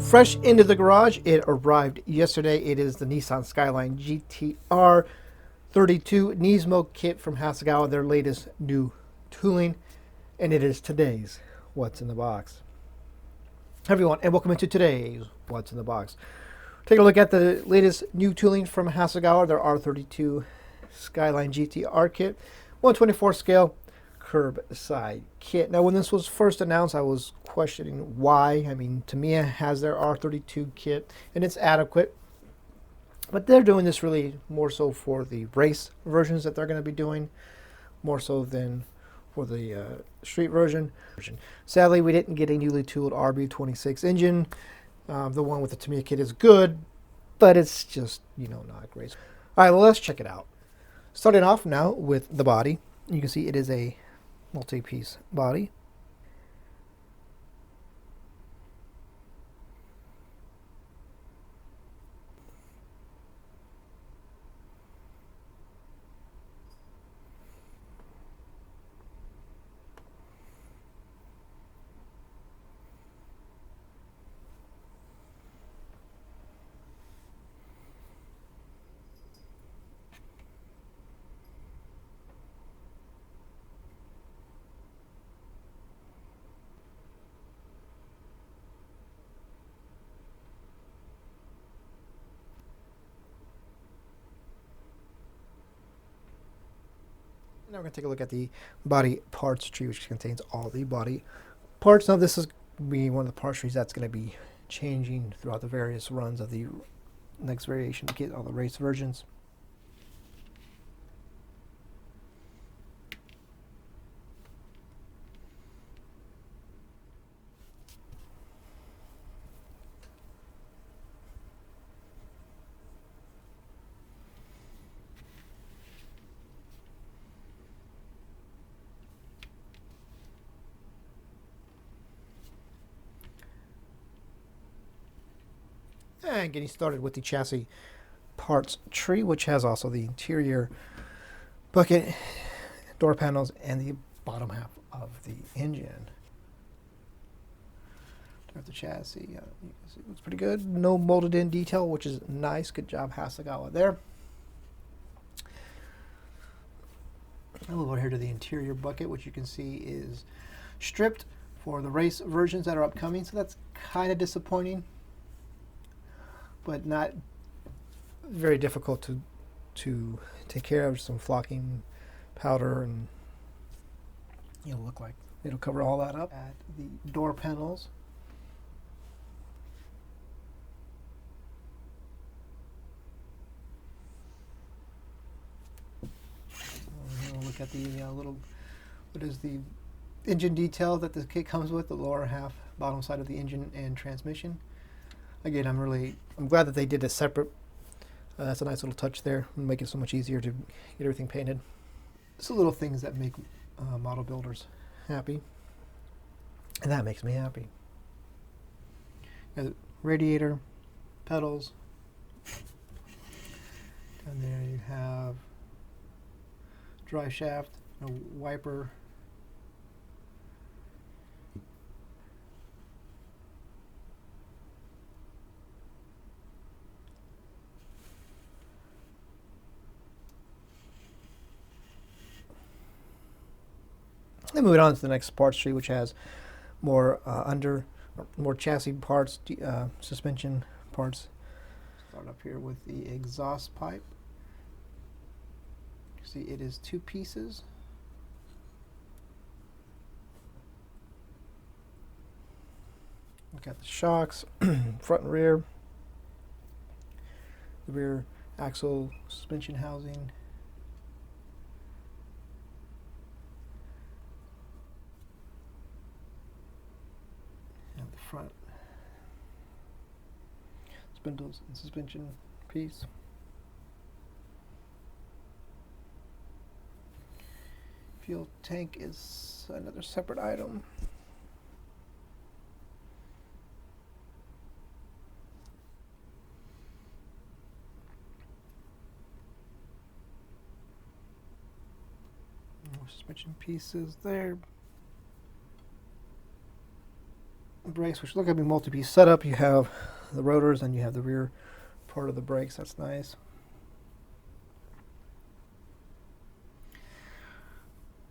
Fresh into the garage, it arrived yesterday. It is the Nissan Skyline GTR 32 NISMO kit from Hasegawa, their latest new tooling, and it is today's What's in the Box. Hi everyone, and welcome into today's What's in the Box. Take a look at the latest new tooling from Hasegawa, their R32 Skyline GTR kit, 124 scale curbside kit. Now, when this was first announced, I was questioning why. I mean, Tamiya has their R32 kit, and it's adequate. But they're doing this really more so for the race versions that they're going to be doing, more so than for the street version. Sadly, we didn't get a newly tooled RB26 engine. The one with the Tamiya kit is good, but it's just, not great. All right, well, let's check it out. Starting off now with the body. You can see it is a multi-piece body. Now we're going to take a look at the body parts tree, which contains all the body parts. Now this is be one of the parts trees that's going to be changing throughout the various runs of the next variation to get all the race versions. And getting started with the chassis parts tree, which has also the interior bucket, door panels, and the bottom half of the engine. There's the chassis. You can see it looks pretty good. No molded in detail, which is nice. Good job, Hasegawa, there. A little over here to the interior bucket, which you can see is stripped for the race versions that are upcoming. So that's kind of disappointing, but not very difficult to take care of. Some flocking powder, and it'll look like it'll cover all that up. At the door panels, we'll look at the little, what is the engine detail that the kit comes with, the lower half, bottom side of the engine and transmission. Again, I'm glad that they did a separate. That's a nice little touch there. It'll make it so much easier to get everything painted. It's the little things that make model builders happy, and that makes me happy. Radiator, pedals, and there you have drive shaft, a wiper. Then moving on to the next parts tree, which has more more chassis parts, suspension parts. Start up here with the exhaust pipe. You see, it is 2 pieces. Look at the shocks, front and rear. The rear axle suspension housing. Front spindles and suspension piece. Fuel tank is another separate item. More suspension pieces there. brakes, which look like a multi-piece setup. You have the rotors and you have the rear part of the brakes. That's nice.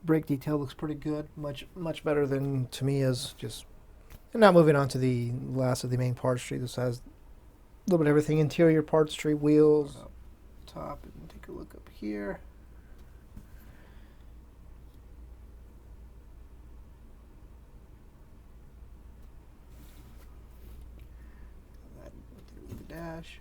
Brake detail looks pretty good, much better than to me is just. And now moving on to the last of the main parts tree. This has a little bit of everything: interior parts tree, wheels, up top, and take a look up here. The dash.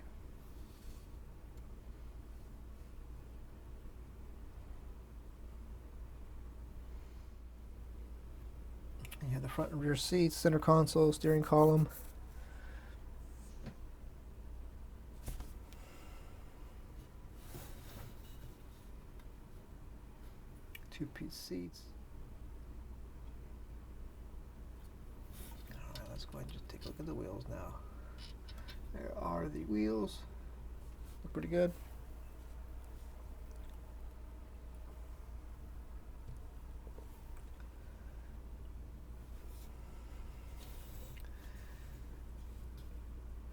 You have the front and rear seats, center console, steering column. Two-piece seats. All right, let's go ahead and just take a look at the wheels now. There are the wheels. Look pretty good.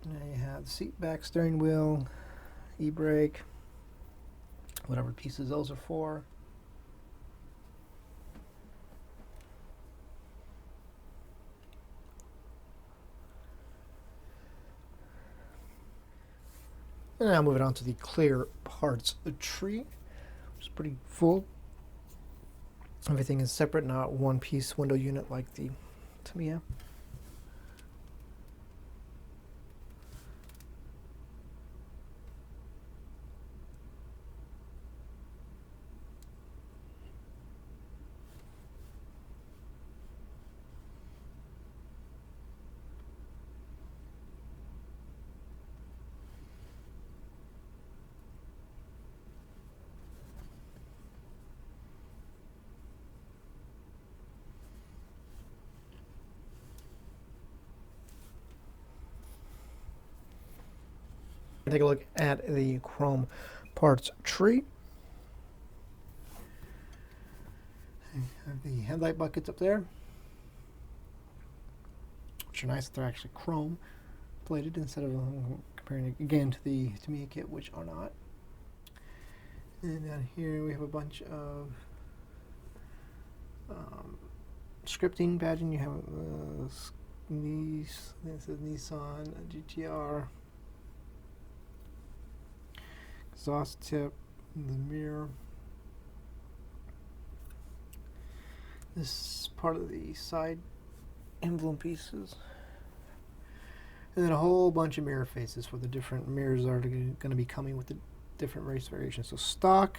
Now you have the seat back, steering wheel, e-brake, whatever pieces those are for. And now moving on to the clear parts tree, which is pretty full. Everything is separate, not one piece window unit like the Tamiya. Take a look at the chrome parts tree. You have the headlight buckets up there, which are nice. They're actually chrome plated instead of comparing it again to the Tamiya kit, which are not. And down here we have a bunch of scripting badging. You have this is Nissan GTR. Exhaust tip, the mirror. This is part of the side emblem pieces. And then a whole bunch of mirror faces for the different mirrors that are going to be coming with the different race variations. So stock,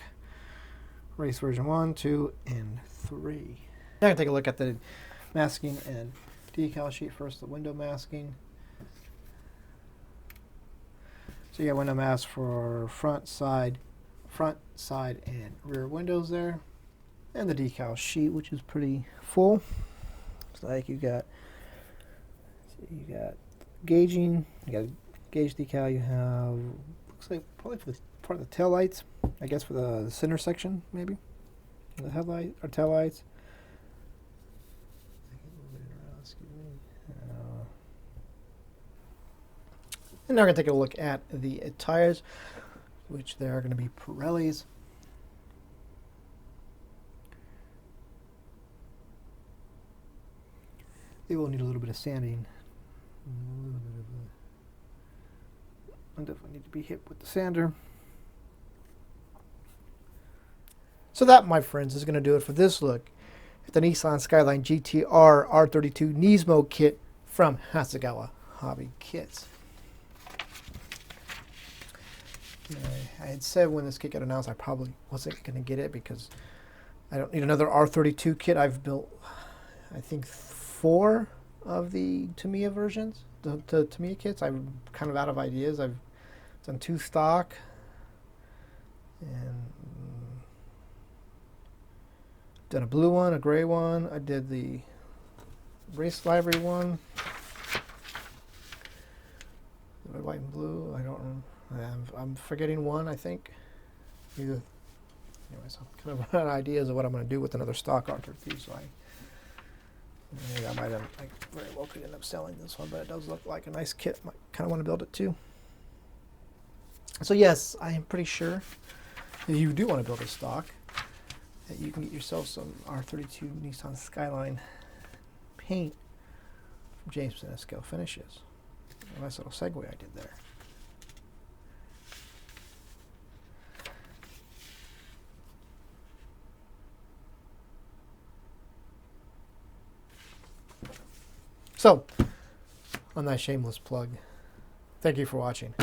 race version 1, 2, and 3. Now I'm going to take a look at the masking and decal sheet first, the window masking. So you got window mask for front, side, and rear windows there. And the decal sheet, which is pretty full. It's like you got gauging, you got a gauge decal, you have, looks like probably for the part of the tail lights, I guess for the center section maybe. The headlight or tail lights. And now we're going to take a look at the tires, which they are going to be Pirellis. They will need a little bit of sanding. I'll definitely need to be hit with the sander. So that, my friends, is going to do it for this look at the Nissan Skyline GTR R32 NISMO kit from Hasegawa Hobby Kits. I had said when this kit got announced I probably wasn't going to get it because I don't need another R32 kit. I've built, I think, 4 of the Tamiya versions, the Tamiya kits. I'm kind of out of ideas. I've done 2 stock and done a blue one, a gray one. I did the race livery one, the red, white, and blue. I don't remember. I'm forgetting one, I think. Anyways, I'm kind of out of ideas of what I'm going to do with another stock R32, so Maybe I very well could end up selling this one, but it does look like a nice kit. Might kind of want to build it too. So yes, I am pretty sure if you do want to build a stock, that you can get yourself some R32 Nissan Skyline paint from Jameson and Scalefinishes. A nice little segue I did there. So, on that shameless plug, thank you for watching.